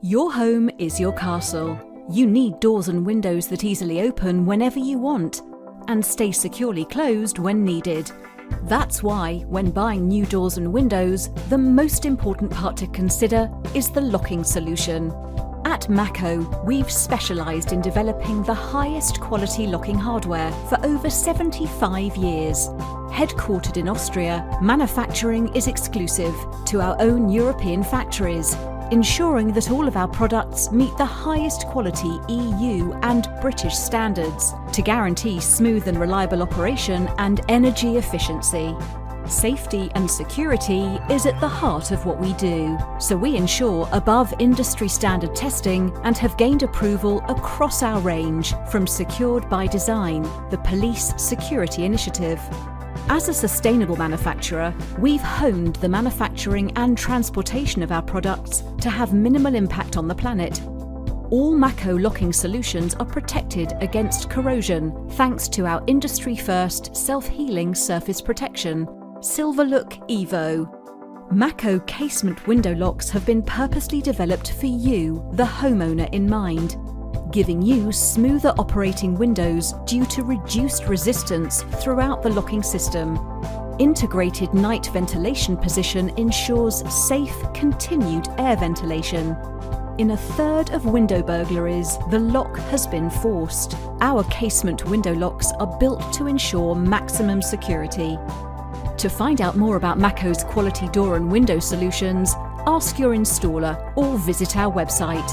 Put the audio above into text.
Your home is your castle. You need doors and windows that easily open whenever you want and stay securely closed when needed. That's why, when buying new doors and windows, the most important part to consider is the locking solution. At MACO, we've specialised in developing the highest quality locking hardware for over 75 years. Headquartered in Austria, manufacturing is exclusive to our own European factories, ensuring that all of our products meet the highest quality EU and British standards to guarantee smooth and reliable operation and energy efficiency. Safety and security is at the heart of what we do, so we ensure above industry standard testing and have gained approval across our range from Secured by Design, the Police Security Initiative. As a sustainable manufacturer, we've honed the manufacturing and transportation of our products to have minimal impact on the planet. All MACO locking solutions are protected against corrosion thanks to our industry-first self-healing surface protection, Silverlook EVO. MACO casement window locks have been purposely developed for you, the homeowner, in mind, giving you smoother operating windows due to reduced resistance throughout the locking system. Integrated night ventilation position ensures safe, continued air ventilation. In a third of window burglaries, the lock has been forced. Our casement window locks are built to ensure maximum security. To find out more about MACO's quality door and window solutions, ask your installer or visit our website.